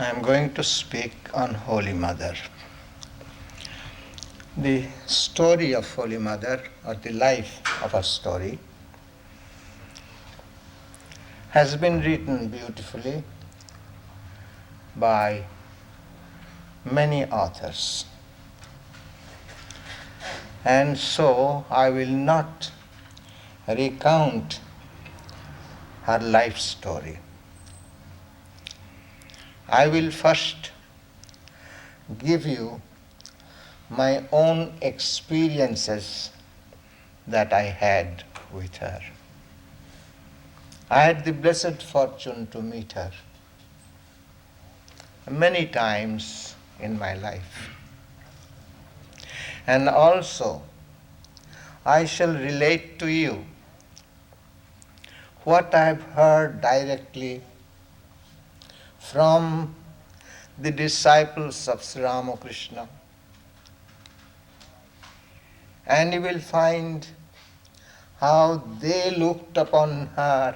I am going to speak on Holy Mother. The story of Holy Mother, or the life of her story, has been written beautifully by many authors. And so I will not recount her life story. I will first give you my own experiences that I had with her. I had the blessed fortune to meet her many times in my life. And also, I shall relate to you what I have heard directly from the disciples of Sri Ramakrishna. And you will find how they looked upon her,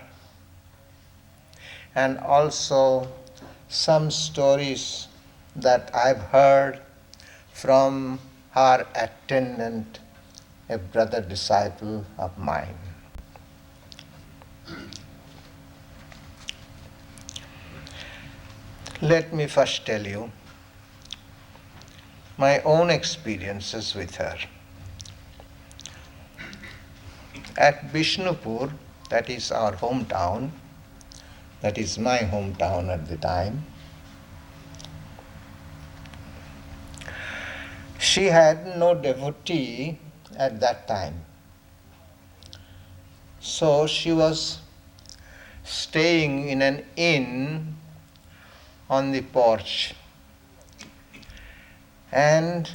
and also some stories that I've heard from her attendant, a brother disciple of mine. Let me first tell you my own experiences with her. At Bishnupur, that is our hometown, that is my hometown at the time, she had no devotee at that time. So she was staying in an inn on the porch. And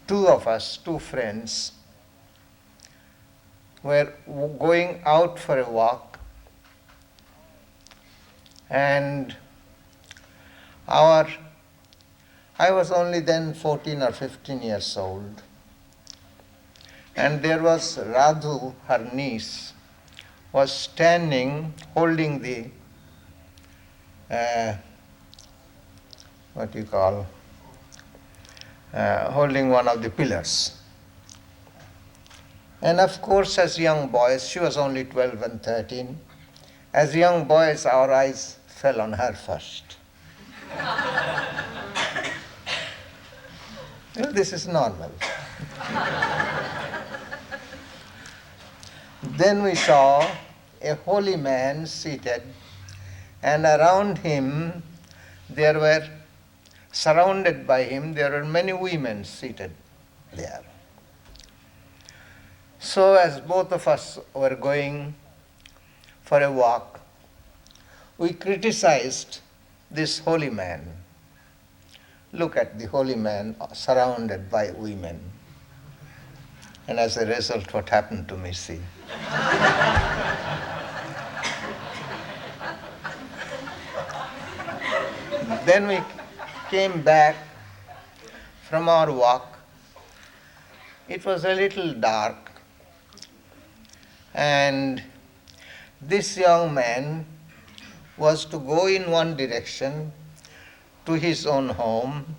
two friends, were going out for a walk, and I was only then 14 or 15 years old, and there was Radhu, her niece, was standing holding the holding one of the pillars. And of course, as young boys, she was only 12 and 13, as young boys, our eyes fell on her first. Well, this is normal. Then we saw a holy man seated, and around him surrounded by him, there were many women seated there. So as both of us were going for a walk, we criticized this holy man. Look at the holy man surrounded by women. And as a result, what happened to me, see? Then we came back from our walk. It was a little dark, and this young man was to go in one direction to his own home,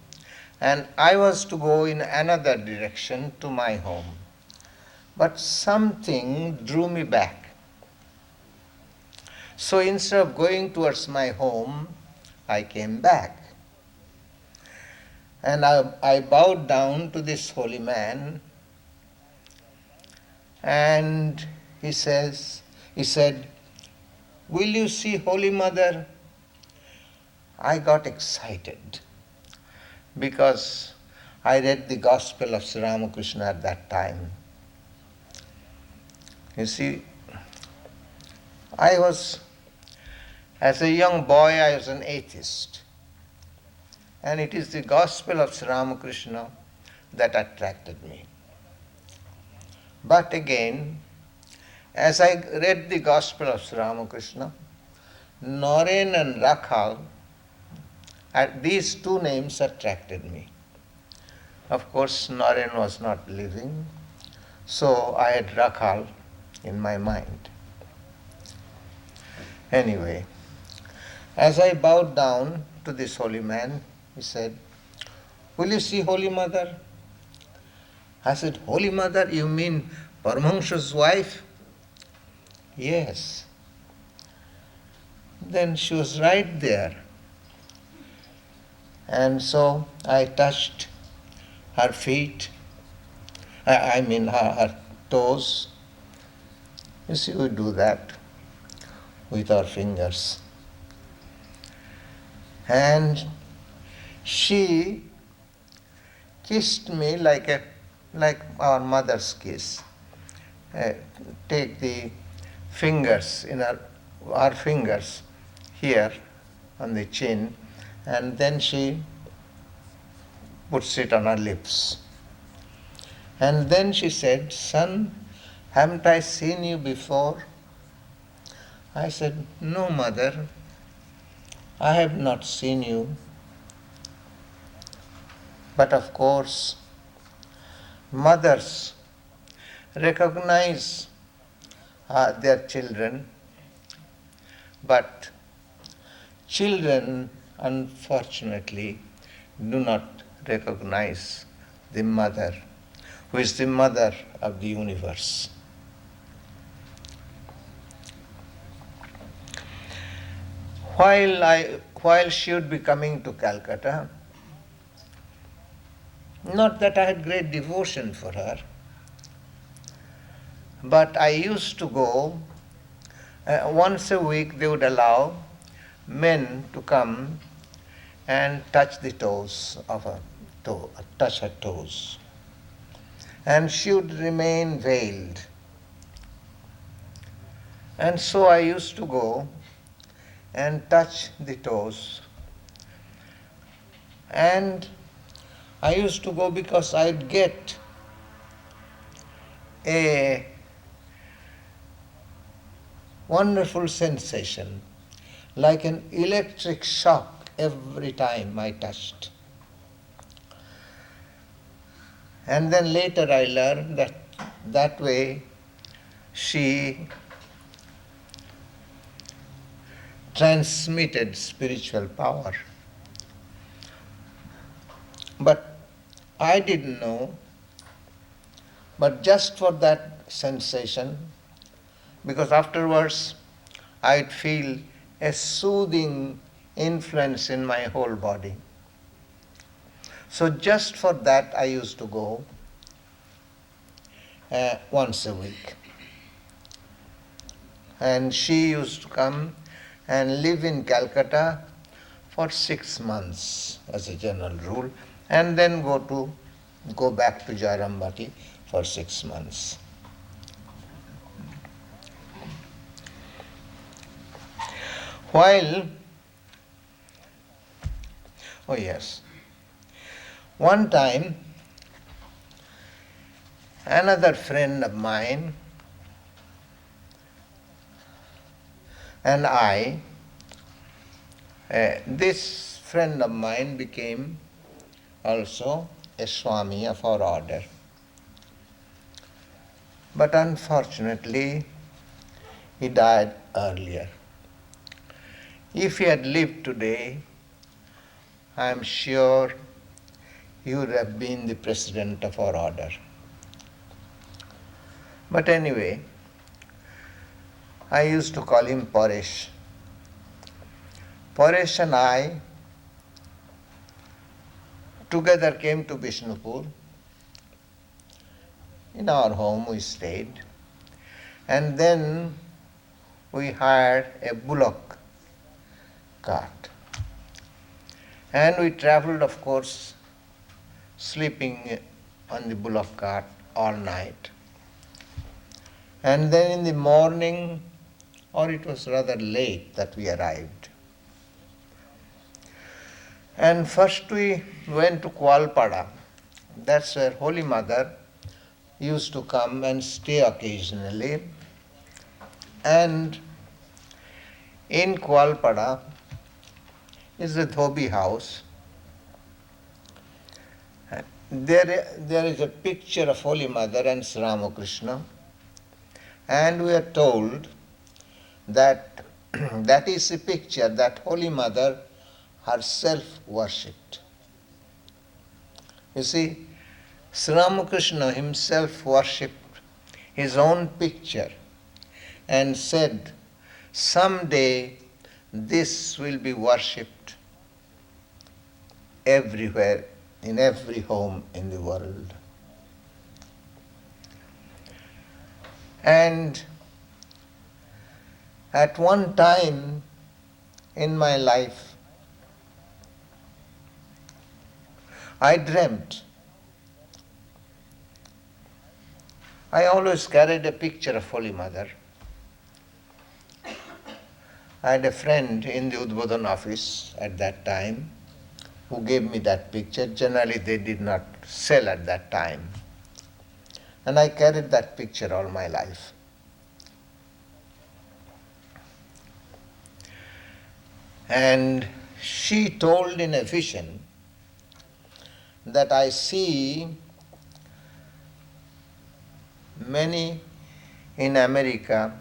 and I was to go in another direction to my home. But something drew me back. So instead of going towards my home, I came back. And I bowed down to this holy man, and he said, "Will you see Holy Mother?" I got excited because I read the Gospel of Sri Ramakrishna at that time. You see, as a young boy, I was an atheist. And it is the Gospel of Sri Ramakrishna that attracted me. But again, as I read the Gospel of Sri Ramakrishna, Naren and Rakhal, these two names attracted me. Of course, Naren was not living, so I had Rakhal in my mind. Anyway, As I bowed down to this holy man, he said, "Will you see Holy Mother?" I said, "Holy Mother, you mean Paramahamsa's wife?" "Yes." Then she was right there. And so I touched her feet, her toes. You see, we do that with our fingers. And she kissed me like our mother's kiss. Take the fingers in our fingers here on the chin, and then she puts it on her lips. And then she said, "Son, haven't I seen you before?" I said, "No, Mother, I have not seen you." But of course, mothers recognize their children, but children, unfortunately, do not recognize the mother, who is the mother of the universe. While she would be coming to Calcutta, not that I had great devotion for her, but I used to go, once a week they would allow men to come and touch the toes of her touch her toes. And she would remain veiled. And so I used to go and touch the toes. And I used to go because I'd get a wonderful sensation, like an electric shock every time I touched. And then later I learned that way she transmitted spiritual power. But I didn't know, but just for that sensation, because afterwards I'd feel a soothing influence in my whole body. So just for that I used to go once a week. And she used to come and live in Calcutta for 6 months as a general rule, and then go back to Jairambati for 6 months. One time, another friend of mine and this friend of mine became also a Swami of our order. But unfortunately, he died earlier. If he had lived today, I am sure he would have been the president of our order. But anyway, I used to call him Paresh. Paresh and I together came to Bishnupur. In our home we stayed, and then we hired a bullock cart. And we traveled, of course, sleeping on the bullock cart all night. And then in the morning, or it was rather late that we arrived. And first we went to Kualpada. That's where Holy Mother used to come and stay occasionally. And in Kualpada is the Dhobi house. There is a picture of Holy Mother and Sri Ramakrishna. And we are told that that is a picture that Holy Mother herself worshipped. You see, Sri Ramakrishna himself worshipped his own picture and said, someday this will be worshipped everywhere, in every home in the world. And at one time in my life, I dreamt. I always carried a picture of Holy Mother. I had a friend in the Udbodhan office at that time who gave me that picture. Generally, they did not sell at that time. And I carried that picture all my life. And she told in a vision that I see many in America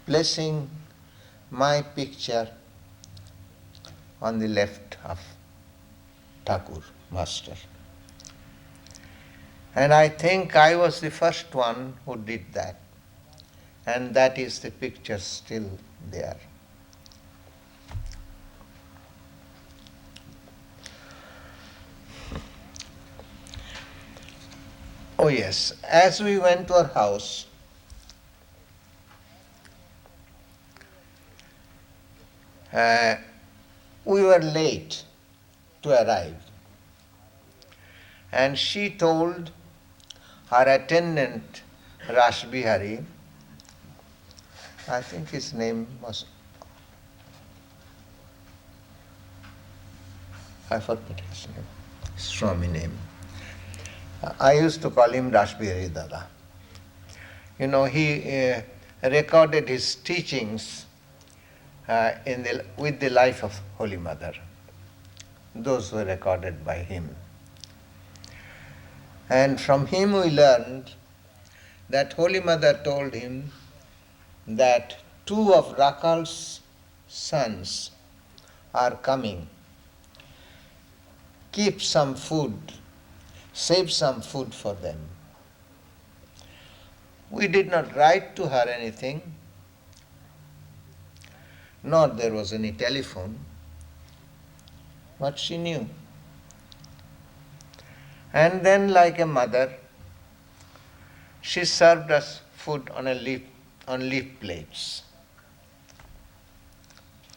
placing my picture on the left of Thakur, Master. And I think I was the first one who did that. And that is the picture still there. Oh yes, as we went to her house, we were late to arrive. And she told her attendant, Rash Bihari, I think his name was, I forgot his name, Swami name. I used to call him Rash Bihari Dada. You know, he recorded his teachings with the life of Holy Mother. Those were recorded by him. And from him we learned that Holy Mother told him that two of Rakal's sons are coming. Keep some food, save some food for them. We did not write to her anything, nor there was any telephone, but she knew. And then, like a mother, she served us food on leaf plates.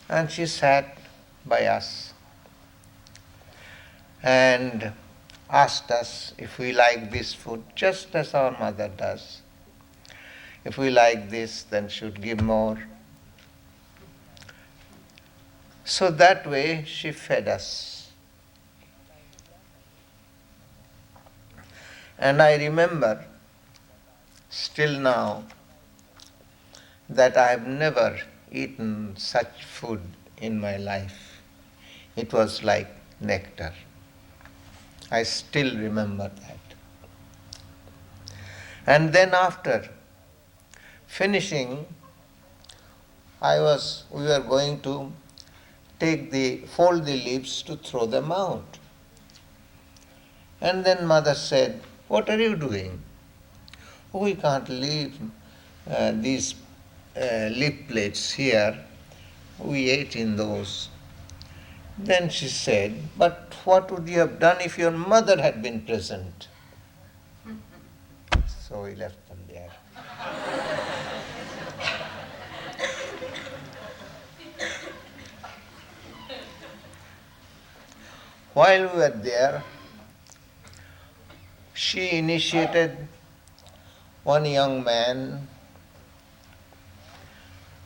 And she sat by us and asked us if we like this food, just as our mother does. If we like this, then should give more. So that way she fed us. And I remember still now that I have never eaten such food in my life. It was like nectar. I still remember that. And then after finishing, we were going to fold the leaves to throw them out. And then mother said, "What are you doing? We can't leave these leaf plates here. We ate in those." Then she said, "But what would you have done if your mother had been present?" So we left them there. While we were there, she initiated one young man,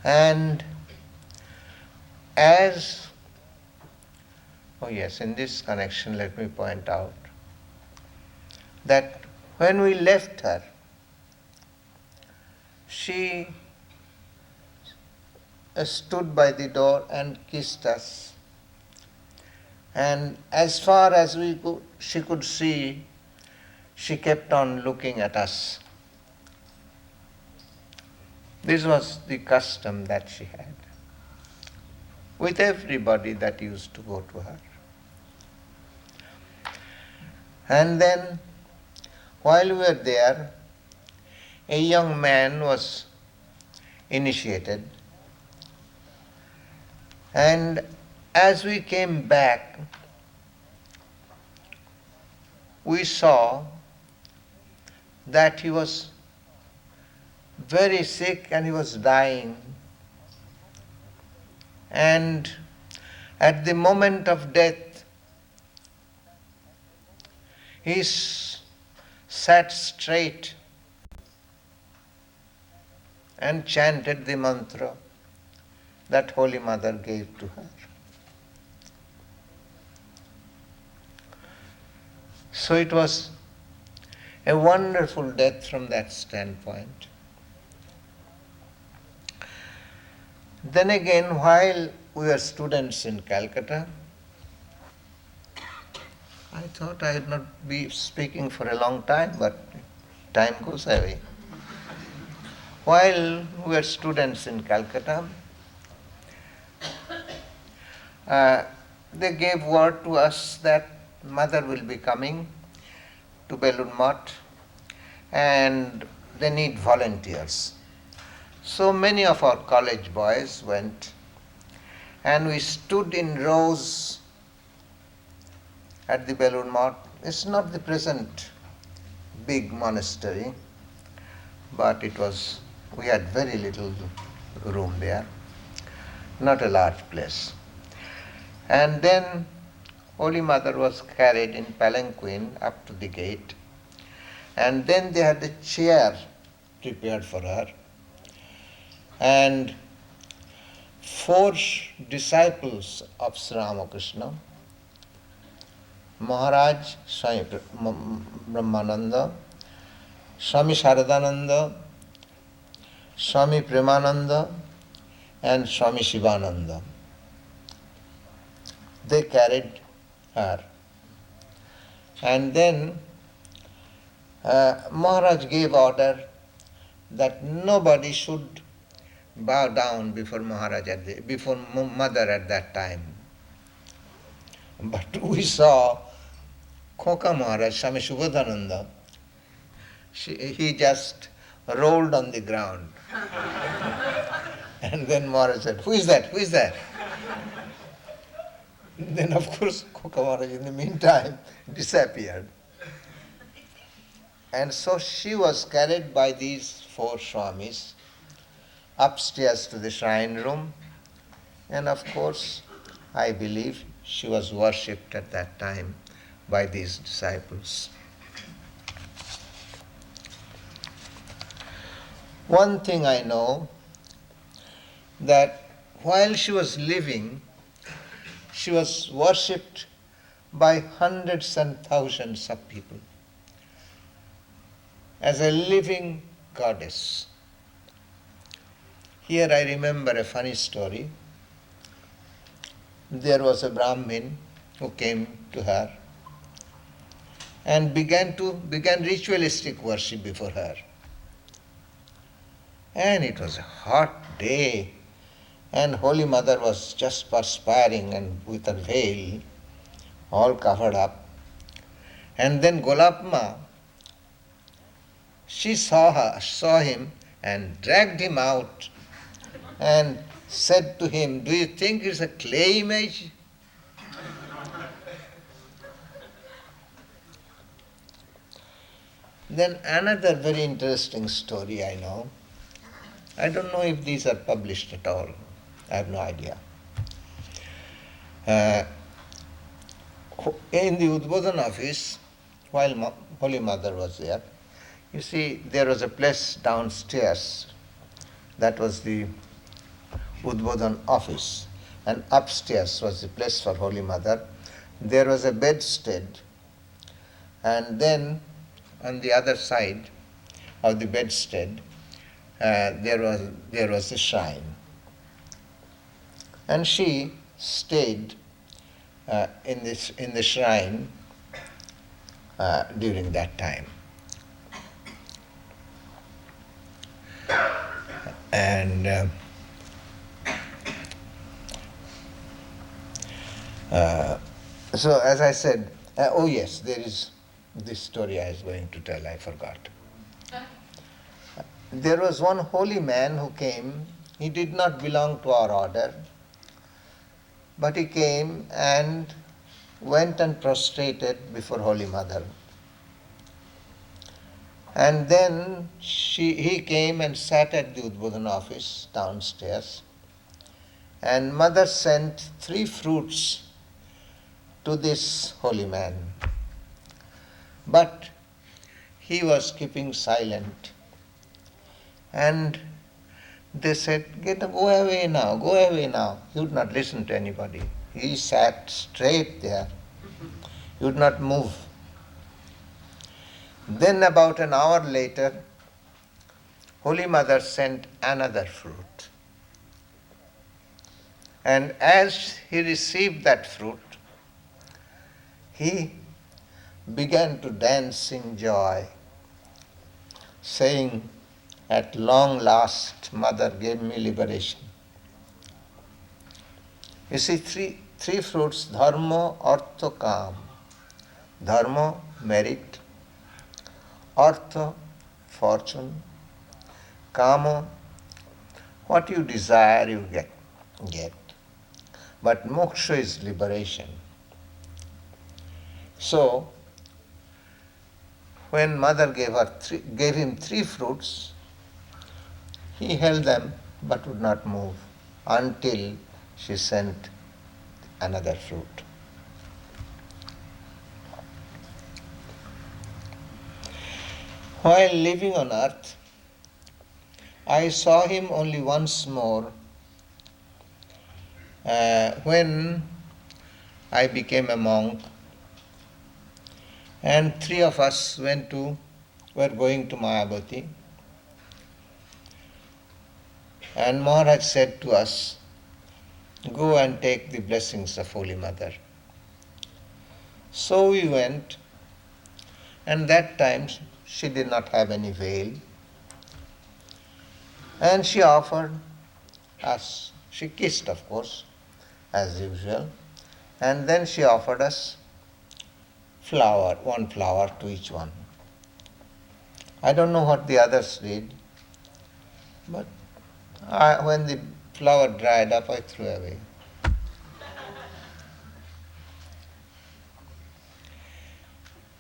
and in this connection, let me point out that when we left her, she stood by the door and kissed us. And as far as she could see, she kept on looking at us. This was the custom that she had. with everybody that used to go to her. And then, while we were there, a young man was initiated. And as we came back, we saw that he was very sick and he was dying. And at the moment of death, he sat straight and chanted the mantra that Holy Mother gave to her. So it was a wonderful death from that standpoint. Then again, while we were students in Calcutta, I thought I would not be speaking for a long time, but time goes away. While we were students in Calcutta, they gave word to us that Mother will be coming to Belur Math and they need volunteers. So many of our college boys went and we stood in rows at the Belur Math. It's not the present big monastery, but we had very little room there, not a large place. And then Holy Mother was carried in palanquin up to the gate, and then they had a chair prepared for her. And 4 disciples of Sri Ramakrishna, Maharaj Swami Brahmananda, Swami Sarada, Swami Prabhavananda, and Swami Shivananda, they carried her. And then Maharaj gave order that nobody should bow down before before Mother at that time. But we saw Khoka Maharaj, Swami Subodhananda, he just rolled on the ground. And then Maharaj said, "Who is that? Who is that?" Then of course Khoka Maharaj in the meantime disappeared. And so she was carried by these 4 Swamis upstairs to the shrine room, and of course I believe she was worshipped at that time by these disciples. One thing I know, that while she was living, she was worshipped by hundreds and thousands of people as a living goddess. Here I remember a funny story. There was a Brahmin who came to her and began ritualistic worship before her. And it was a hot day, and Holy Mother was just perspiring and with her veil all covered up. And then Golapma, she saw him and dragged him out and said to him, "Do you think it's a clay image?" Then another very interesting story I know. I don't know if these are published at all. I have no idea. In the Udbodhan office, while Holy Mother was there, you see, there was a place downstairs. That was the Udbodhan office. And upstairs was the place for Holy Mother. There was a bedstead. And then on the other side of the bedstead, there was a shrine. And she stayed in the shrine during that time. And Uh, so as I said, oh yes, there is this story I was going to tell, I forgot. There was one holy man who came. He did not belong to our order, but he came and went and prostrated before Holy Mother. And then he came and sat at the Udbodhana office downstairs. And Mother sent 3 fruits to this holy man. But he was keeping silent. And they said, go away now, go away now. He would not listen to anybody. He sat straight there. He would not move. Then about an hour later, Holy Mother sent another fruit. And as he received that fruit, he began to dance in joy, saying, at long last, Mother gave me liberation. You see, three fruits, dharma, artha, kam. Dharma, merit. Artha, fortune. Kama, what you desire you get. But moksha is liberation. So, when Mother gave him 3 fruits, he held them but would not move until she sent another fruit. While living on earth, I saw him only once more when I became a monk, and 3 of us were going to Mayabati, and Maharaj said to us, go and take the blessings of Holy Mother. So we went, and that time she did not have any veil, and she offered us, she kissed of course, as usual, and then she offered us one flower to each one. I don't know what the others did, but when the flower dried up, I threw away.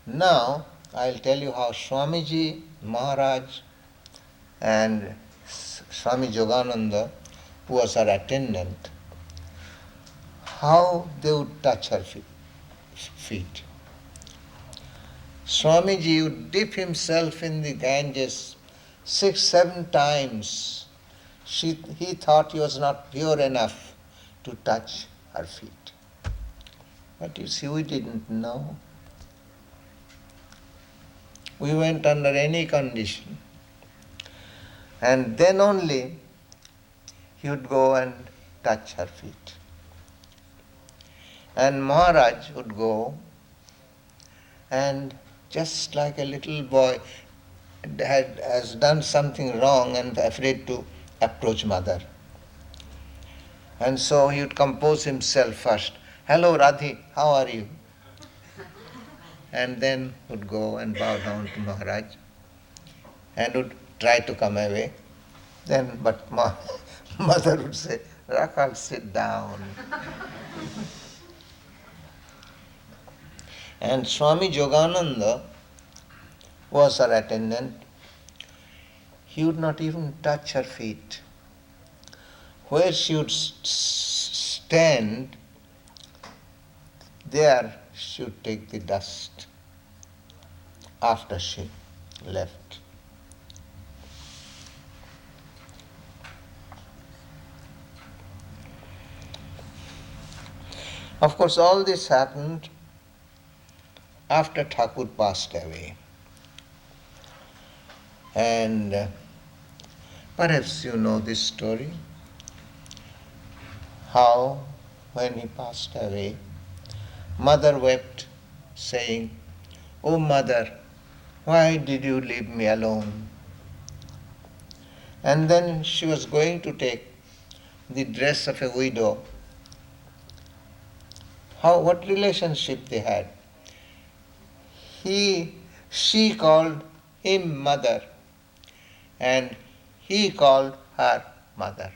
Now, I'll tell you how Swamiji, Maharaj, and Swami Yogananda, who was our attendant, how they would touch her feet. Swamiji would dip himself in the Ganges 6-7 times. He thought he was not pure enough to touch her feet. But you see, we didn't know. We went under any condition. And then only he would go and touch her feet. And Maharaj would go and just like a little boy has done something wrong and afraid to approach Mother. And so he would compose himself first. Hello Radhi, how are you? And then would go and bow down to Maharaj and would try to come away. But Mother would say, Rakal, sit down. And Swami Yogananda was her attendant. He would not even touch her feet. Where she would stand, there she would take the dust after she left. Of course, all this happened after Thakur passed away. And perhaps you know this story, how when he passed away, Mother wept, saying, "Oh Mother, why did you leave me alone?" And then she was going to take the dress of a widow. what relationship they had. She called him mother and he called her mother.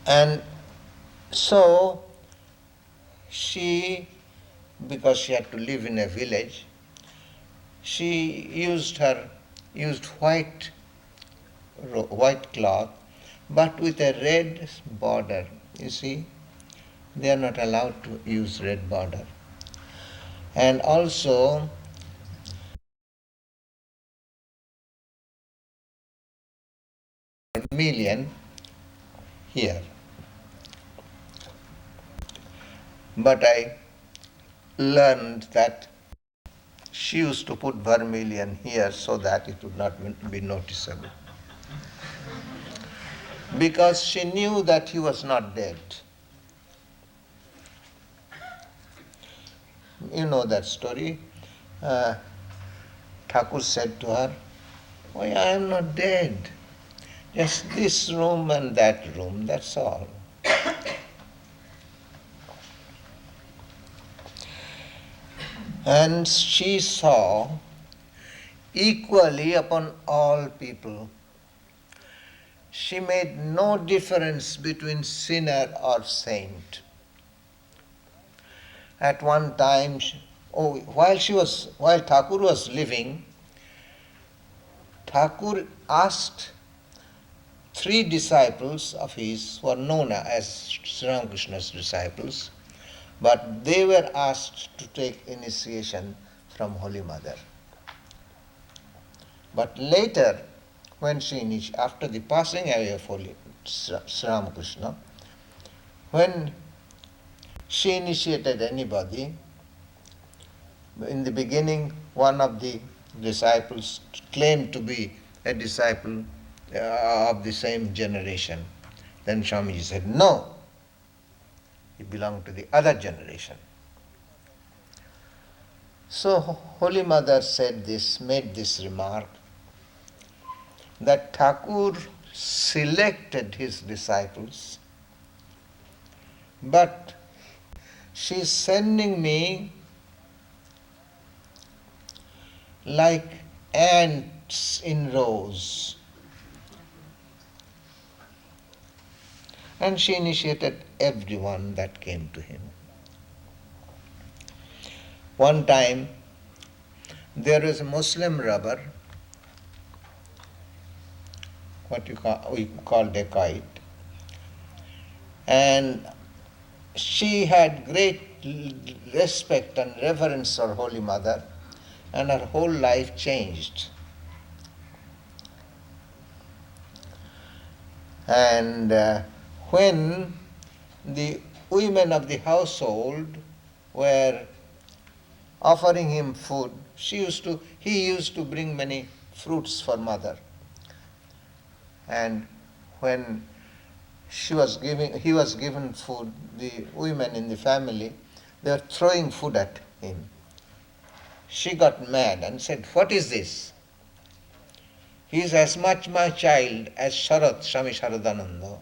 And so she, because she had to live in a village, she used white cloth, but with a red border. You see, they are not allowed to use red border. And also vermilion here. But I learned that she used to put vermilion here so that it would not be noticeable. Because she knew that he was not dead. You know that story. Thakur said to her, "Oh, I am not dead. Just this room and that room, that's all." And she saw equally upon all people. She made no difference between sinner or saint. At one time, while Thakur was living, Thakur asked three disciples of his who are known as Sri Ramakrishna's disciples, but they were asked to take initiation from Holy Mother. But later, after the passing away of Holy Sri Ramakrishna, when she initiated anybody, in the beginning, one of the disciples claimed to be a disciple of the same generation. Then Swamiji said, no, he belonged to the other generation. So Holy Mother made this remark, that Thakur selected his disciples, but she is sending me like ants in rows. And she initiated everyone that came to him. One time, there was a Muslim robber, we call dacoit, and she had great respect and reverence for Holy Mother, and her whole life changed. And when the women of the household were offering him food, he used to bring many fruits for Mother. And when he was given food, the women in the family, they were throwing food at him. She got mad and said, "What is this? He is as much my child as Swami Saradananda."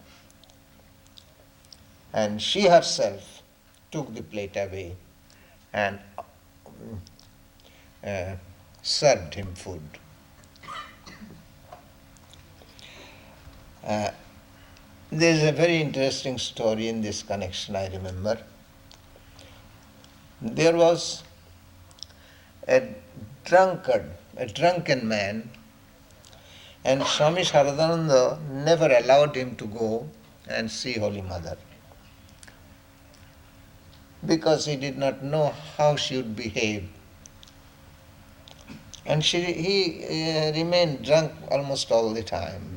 And she herself took the plate away and served him food. There is a very interesting story in this connection, I remember. There was a drunken man, and Swami Saradananda never allowed him to go and see Holy Mother, because he did not know how she would behave. And he remained drunk almost all the time.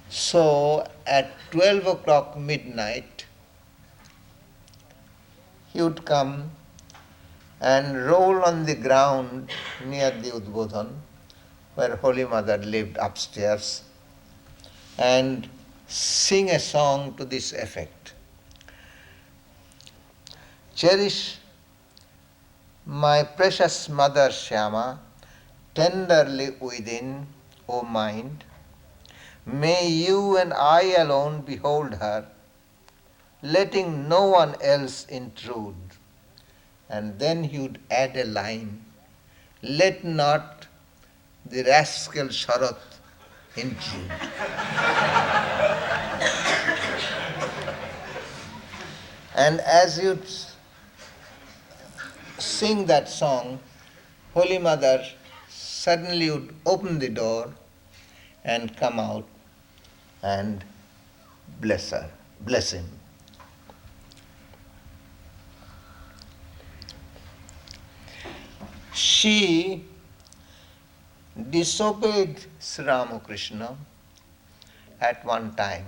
So at 12 o'clock midnight, he would come and roll on the ground near the Udbodhan, where Holy Mother lived upstairs, and sing a song to this effect: "Cherish my precious Mother Shyama, tenderly within, O mind. May you and I alone behold her, letting no one else intrude. And then he would add a line, let not the rascal Sharat intrude. And as you sing that song, Holy Mother suddenly would open the door and come out and bless him. She disobeyed Sri Ramakrishna at one time.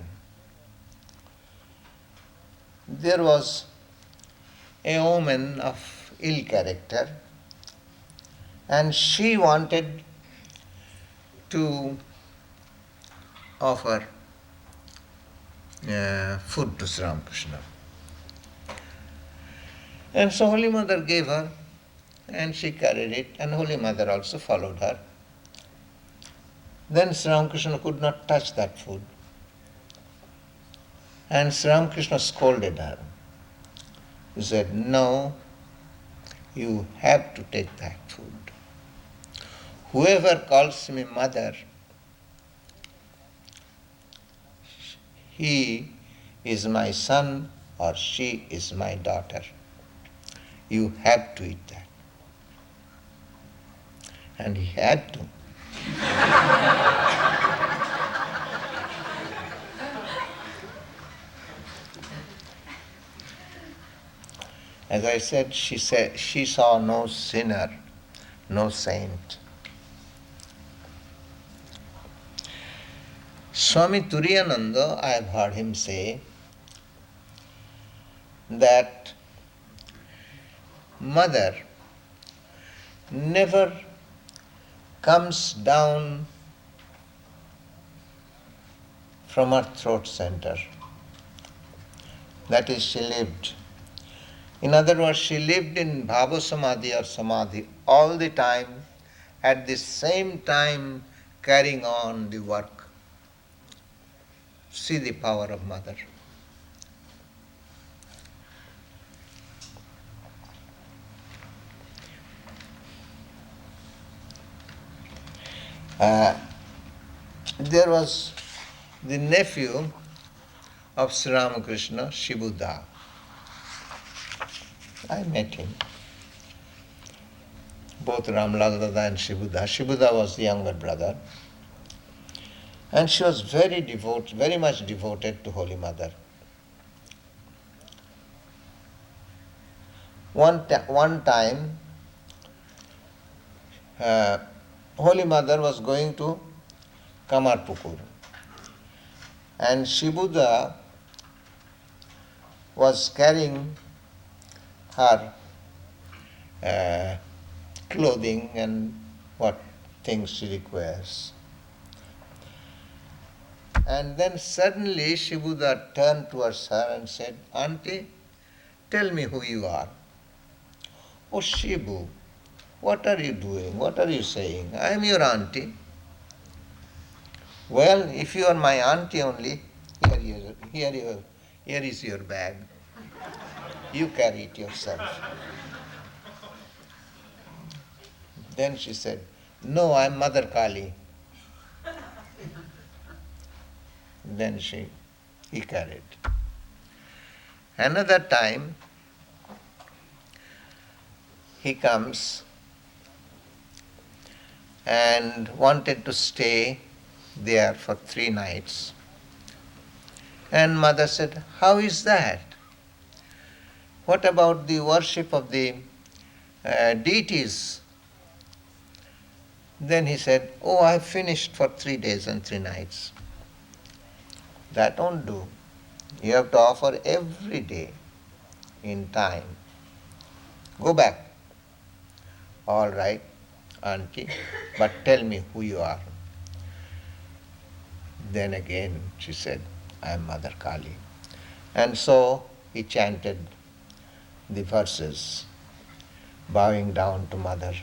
There was a woman of ill character, and she wanted to offer food to Sri Ramakrishna. And so Holy Mother gave her, and she carried it, and Holy Mother also followed her. Then Sri Ramakrishna could not touch that food. And Sri Ramakrishna scolded her. He said, no, you have to take that food. Whoever calls me mother, he is my son or she is my daughter. You have to eat that. And he had to. As I said, she saw no sinner, no saint. Swami Turiyananda, I have heard him say that mother never comes down from her throat center. That is, she lived. In other words, she lived in Bhava Samadhi or Samadhi all the time, at the same time carrying on the work. See the power of mother. There was the nephew of Sri Ramakrishna, Shibuda. I met him. Both Ramlal Dada and Shibuda. Shibuda was the younger brother. And she was very much devoted to Holy Mother. One time, Holy Mother was going to Kamarpukur. And Shibuda was carrying her clothing and what things she requires. And then suddenly Shibuda turned towards her and said, Auntie, tell me who you are. Oh Shibu, what are you doing? What are you saying? I am your auntie. Well, if you are my auntie only, here is your bag. You carry it yourself. Then she said, no, I am Mother Kali. Then he carried. Another time, he comes and wanted to stay there for 3 nights. And mother said, how is that? What about the worship of the deities? Then he said, oh, I finished for 3 days and 3 nights. That won't do. You have to offer every day in time. Go back. All right, auntie, but tell me who you are. Then again she said, I am Mother Kali. And so he chanted the verses, bowing down to Mother.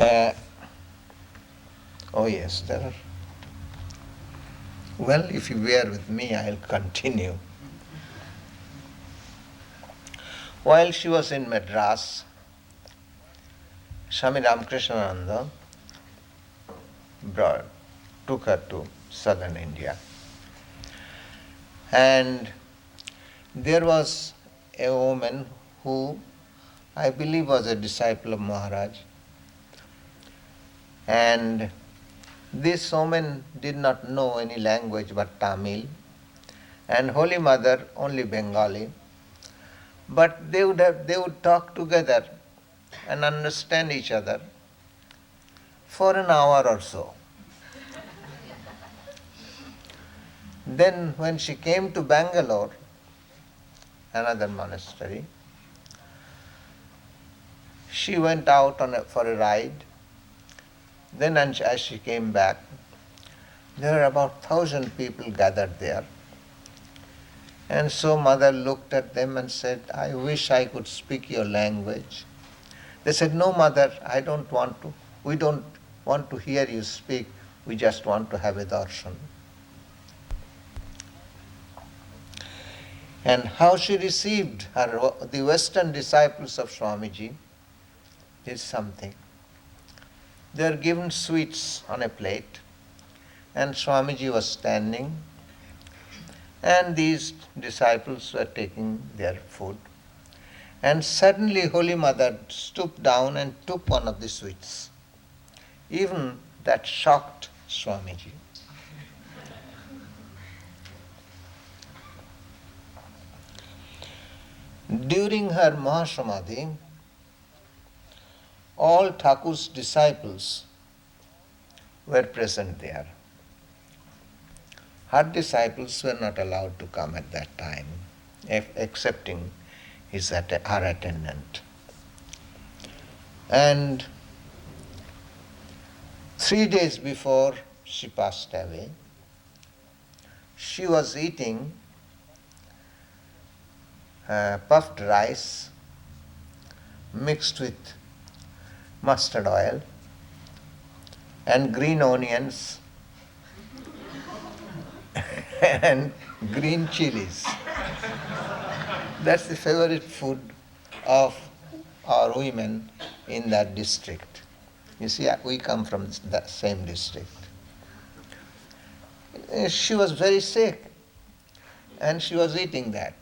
Uh, oh yes, there are. Well, if you bear with me, I'll continue. While she was in Madras, Swami Ramakrishna took her to southern India. And there was a woman who I believe was a disciple of Maharaj. And this woman did not know any language but Tamil, and Holy Mother only Bengali. But they would talk together and understand each other for an hour or so. Then when she came to Bangalore, another monastery, she went out for a ride. Then as she came back, there were about 1,000 people gathered there. And so mother looked at them and said, I wish I could speak your language. They said, no mother, we don't want to hear you speak, we just want to have a darshan. And how she received the Western disciples of Swamiji is something. They are given sweets on a plate, and Swamiji was standing, and these disciples were taking their food. And suddenly Holy Mother stooped down and took one of the sweets. Even that shocked Swamiji. During her Mahasamadhi, all Thakur's disciples were present there. Her disciples were not allowed to come at that time, excepting her attendant. And 3 days before she passed away, she was eating puffed rice mixed with mustard oil and green onions and green chilies. That's the favorite food of our women in that district. You see, we come from that same district. She was very sick and she was eating that.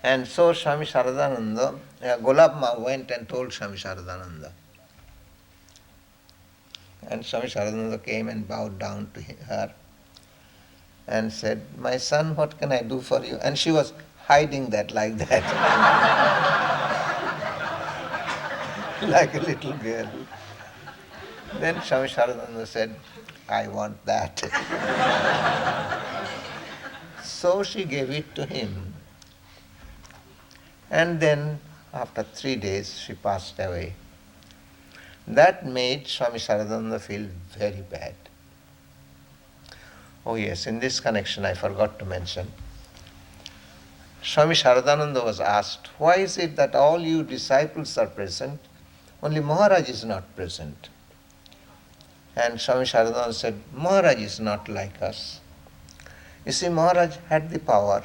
And so Swami Saradananda, Golabma went and told Swami Saradananda. And Swami Saradananda came and bowed down to her and said, my son, what can I do for you? And she was hiding that like that. Like a little girl. Then Swami Saradananda said, I want that. So she gave it to him. And then, after 3 days, she passed away. That made Swami Saradananda feel very bad. Oh yes, in this connection I forgot to mention. Swami Saradananda was asked, why is it that all you disciples are present, only Maharaj is not present? And Swami Saradananda said, Maharaj is not like us. You see, Maharaj had the power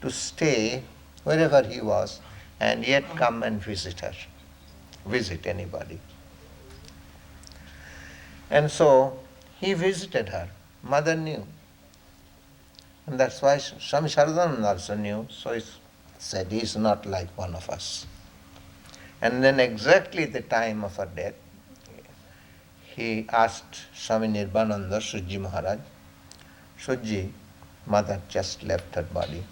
to stay wherever he was and yet come and visit anybody. And so he visited her. Mother knew. And that's why Swami Saradananda also knew. So he said, he is not like one of us. And then exactly the time of her death, he asked Swami Nirbananda, Sujji Maharaj, Sujji, mother just left her body.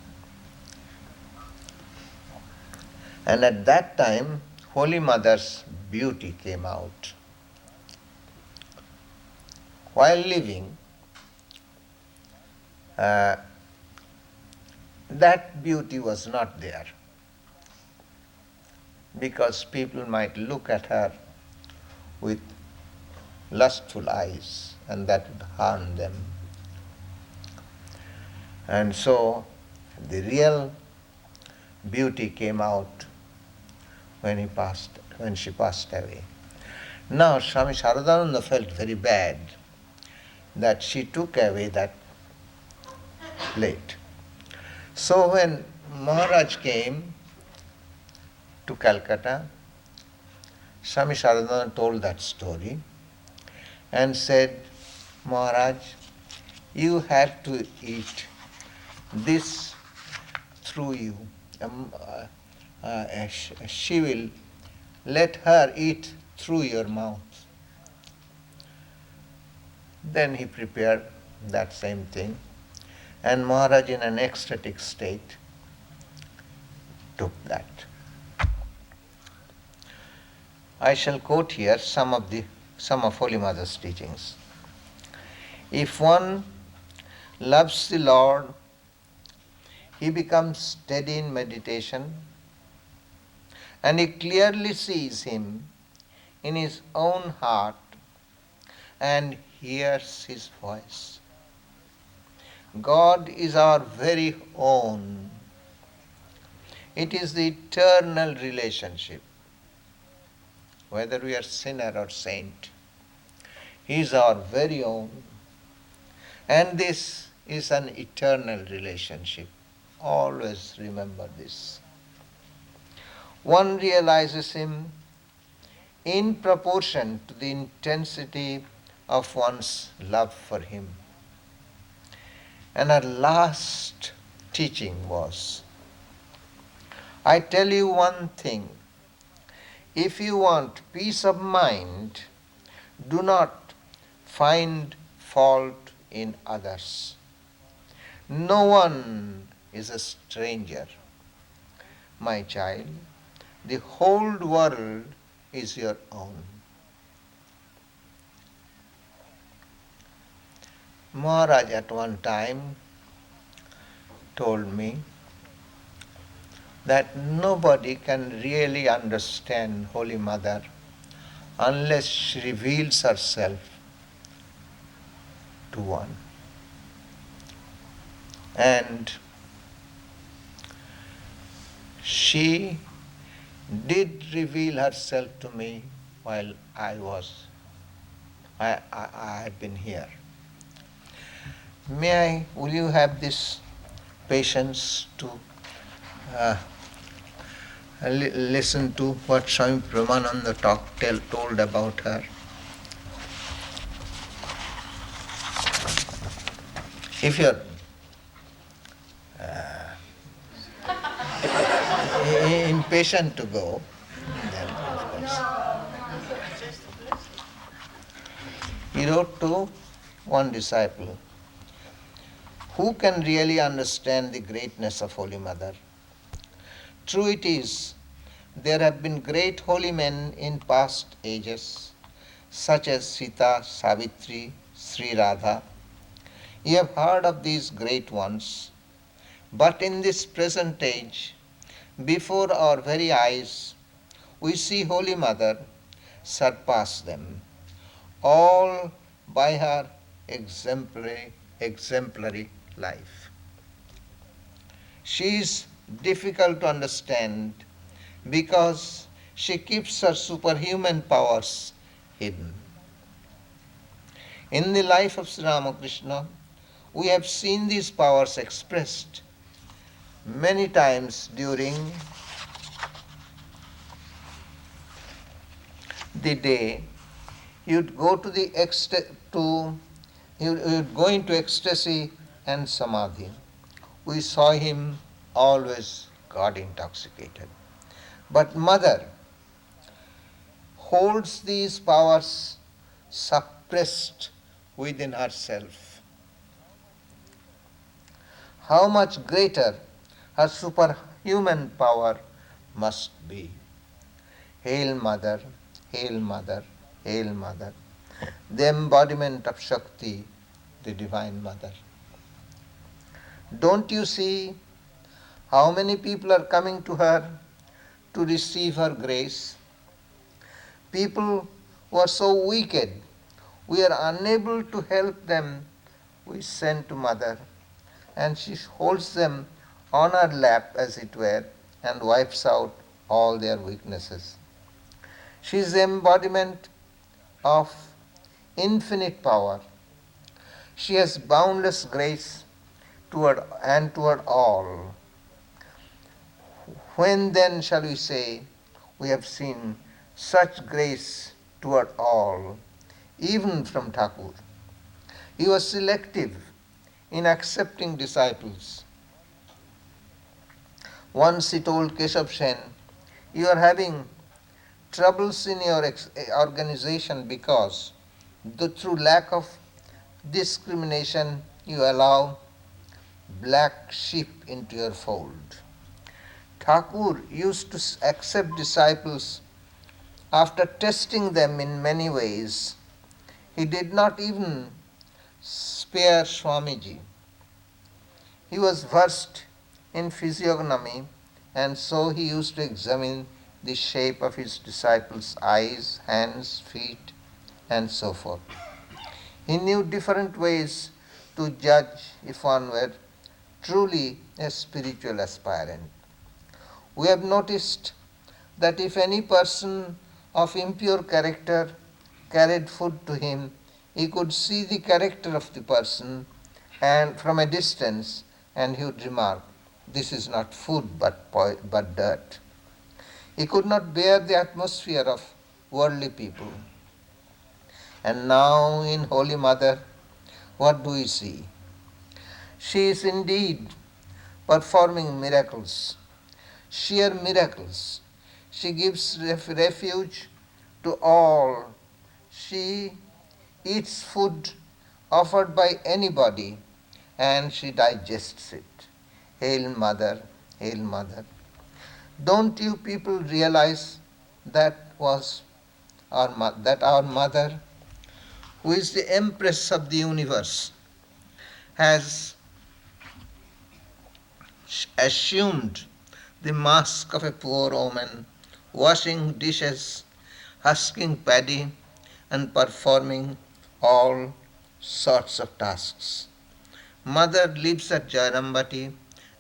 And at that time, Holy Mother's beauty came out. While living, that beauty was not there, because people might look at her with lustful eyes and that would harm them. And so the real beauty came out when when she passed away. Now Swami Saradananda felt very bad that she took away that plate. So when Maharaj came to Calcutta, Swami Saradananda told that story and said, Maharaj, you have to eat this through you. She will let her eat through your mouth. Then he prepared that same thing, and Maharaj, in an ecstatic state, took that. I shall quote here some of Holy Mother's teachings. If one loves the Lord, he becomes steady in meditation, and he clearly sees him in his own heart and hears his voice. God is our very own. It is the eternal relationship. Whether we are sinner or saint, he is our very own. And this is an eternal relationship. Always remember this. One realizes him in proportion to the intensity of one's love for him. And her last teaching was, I tell you one thing, if you want peace of mind, do not find fault in others. No one is a stranger. My child, the whole world is your own. Maharaj at one time told me that nobody can really understand Holy Mother unless she reveals herself to one. And she did reveal herself to me while I had been here. Will you have this patience to listen to what Swami Brahmananda told about her? If you're impatient to go, then of course. He wrote to one disciple, who can really understand the greatness of Holy Mother? True it is, there have been great holy men in past ages, such as Sita, Savitri, Sri Radha. You have heard of these great ones, but in this present age, before our very eyes, we see Holy Mother surpass them, all by her exemplary life. She is difficult to understand because she keeps her superhuman powers hidden. In the life of Sri Ramakrishna, we have seen these powers expressed many times during the day. You'd go into ecstasy and samadhi. We saw him always God intoxicated. But Mother holds these powers suppressed within herself. How much greater her superhuman power must be. Hail Mother, Hail Mother, Hail Mother, the embodiment of Shakti, the Divine Mother. Don't you see how many people are coming to her to receive her grace? People who are so wicked, we are unable to help them, we send to Mother, and she holds them on her lap, as it were, and wipes out all their weaknesses. She is the embodiment of infinite power. She has boundless grace toward all. When then shall we say we have seen such grace toward all, even from Thakur? He was selective in accepting disciples. Once he told Keshav Sen, "You are having troubles in your organization because through lack of discrimination you allow black sheep into your fold." Thakur used to accept disciples after testing them in many ways. He did not even spare Swamiji. He was versed in physiognomy, and so he used to examine the shape of his disciples' eyes, hands, feet, and so forth. He knew different ways to judge if one were truly a spiritual aspirant. We have noticed that if any person of impure character carried food to him, he could see the character of the person and from a distance, and he would remark, "This is not food but dirt." He could not bear the atmosphere of worldly people. And now in Holy Mother, what do we see? She is indeed performing miracles, sheer miracles. She gives refuge to all. She eats food offered by anybody and she digests it. Hail Mother, Hail Mother. Don't you people realize that our Mother, who is the Empress of the universe, has assumed the mask of a poor woman, washing dishes, husking paddy, and performing all sorts of tasks. Mother lives at Jairambati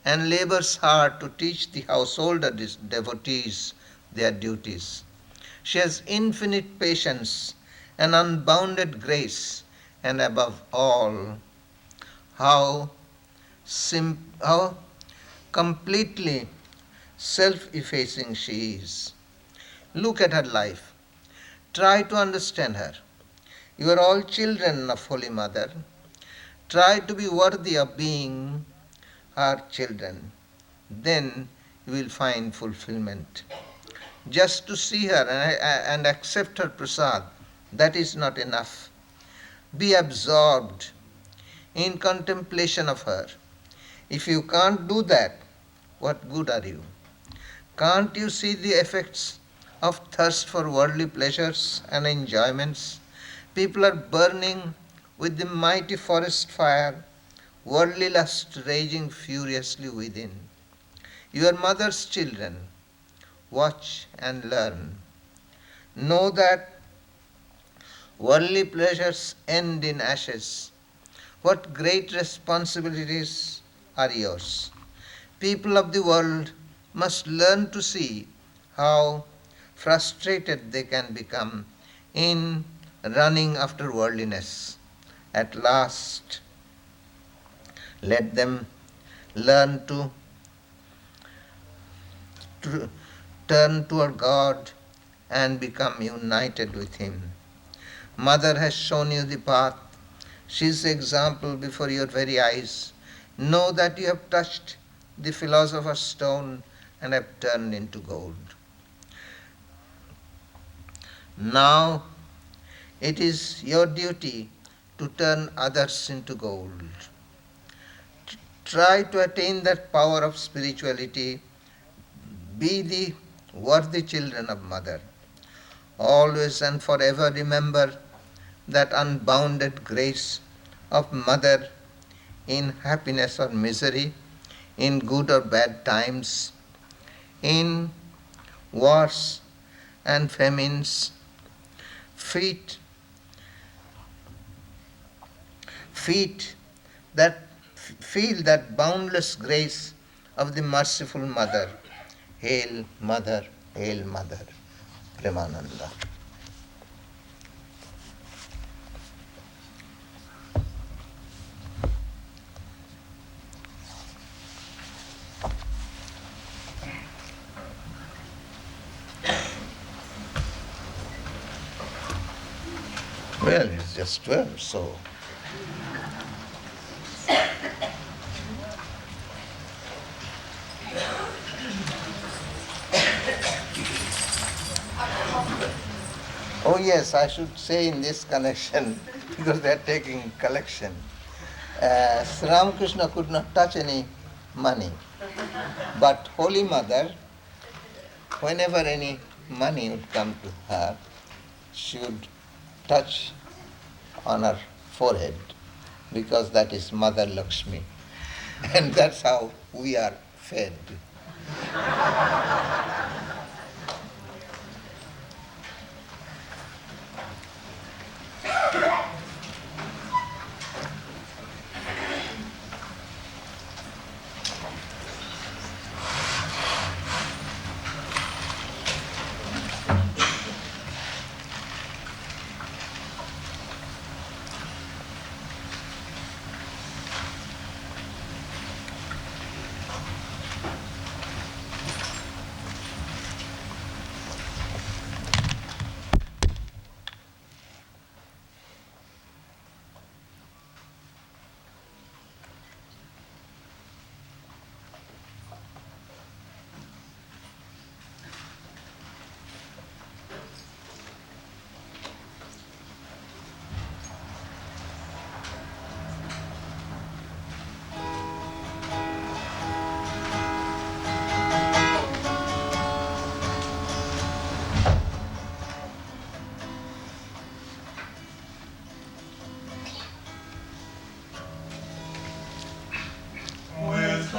and labors hard to teach the householder devotees their duties. She has infinite patience and unbounded grace, and above all, how completely self-effacing she is. Look at her life. Try to understand her. You are all children of Holy Mother. Try to be worthy of being her children. Then you will find fulfillment. Just to see her and accept her prasad, that is not enough. Be absorbed in contemplation of her. If you can't do that, what good are you? Can't you see the effects of thirst for worldly pleasures and enjoyments? People are burning with the mighty forest fire, worldly lust raging furiously within. You are mother's children. Watch and learn. Know that worldly pleasures end in ashes. What great responsibilities are yours? People of the world must learn to see how frustrated they can become in running after worldliness. At last, let them learn to turn toward God and become united with Him. Mother has shown you the path. She is the example before your very eyes. Know that you have touched the philosopher's stone and have turned into gold. Now it is your duty to turn others into gold. Try to attain that power of spirituality. Be the worthy children of Mother. Always and forever remember that unbounded grace of Mother in happiness or misery, in good or bad times, in wars and famines. Feet that feel that boundless grace of the merciful Mother. Hail Mother, Hail Mother. Brahmananda. Well, it's just 12, so. Oh yes, I should say in this connection, because they are taking collection. Sri Ramakrishna could not touch any money, but Holy Mother, whenever any money would come to her, she would touch on her forehead, because that is Mother Lakshmi. And that's how we are fed.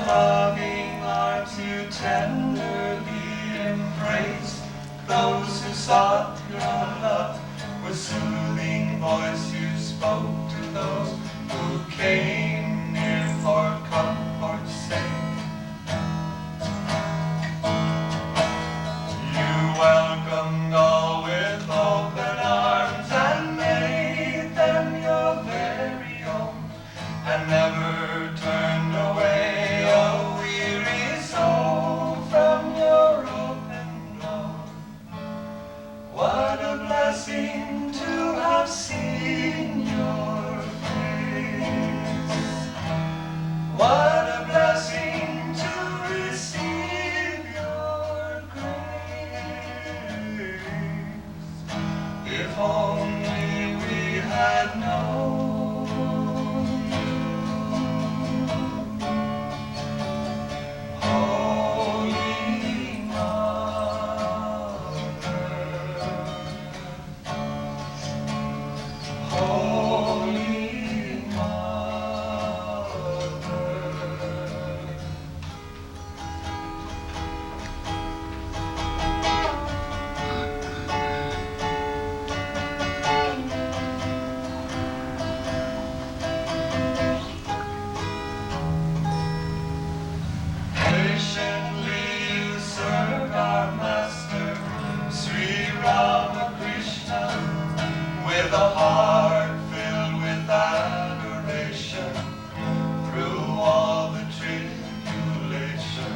Loving arms you tenderly embrace those who sought your love. With soothing voice you spoke to those who came near for comfort's sake. You welcomed all with open arms and made them your very own, and never turned away a weary soul from your open door. What a blessing to have seen your face. What a blessing to receive your grace. If only we had known. Sri Ramakrishna, with a heart filled with adoration, through all the tribulation.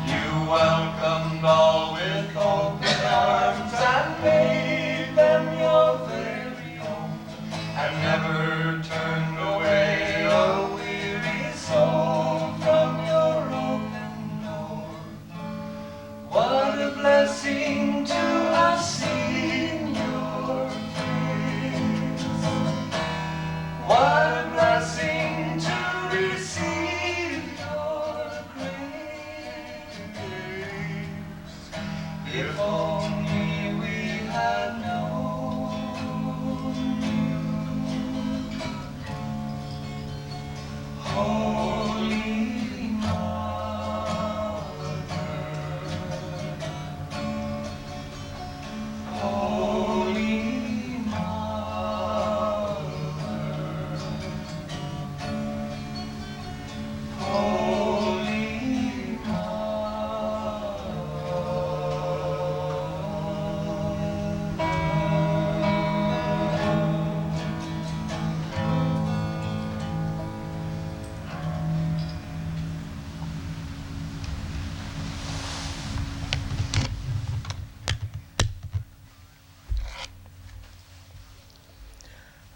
You welcomed all with open arms and made them your very own, and never turned away a weary soul from your open door. What a blessing to have seen your face.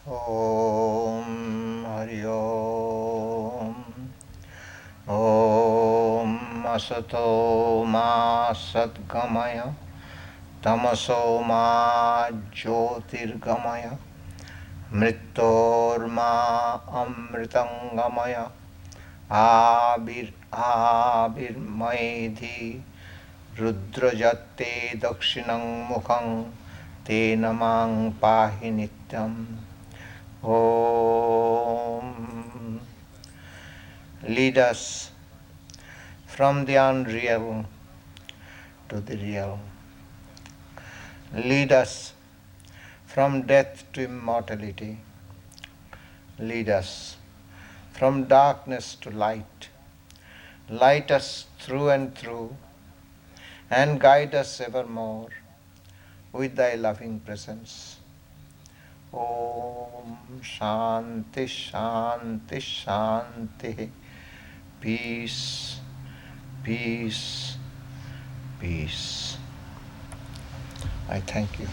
Om Hari Om. Om Asato Ma Satgamaya Tamaso Ma Jyotirgamaya Mrittorma Amritangamaya Abir Maidhi Rudrajate Dakshinang Mukhang Te Namang Pahi Nityam. Om. Lead us from the unreal to the real. Lead us from death to immortality. Lead us from darkness to light. Light us through and through, and guide us evermore with thy loving presence. Om Shanti Shanti Shanti. Peace, peace, peace. I thank you.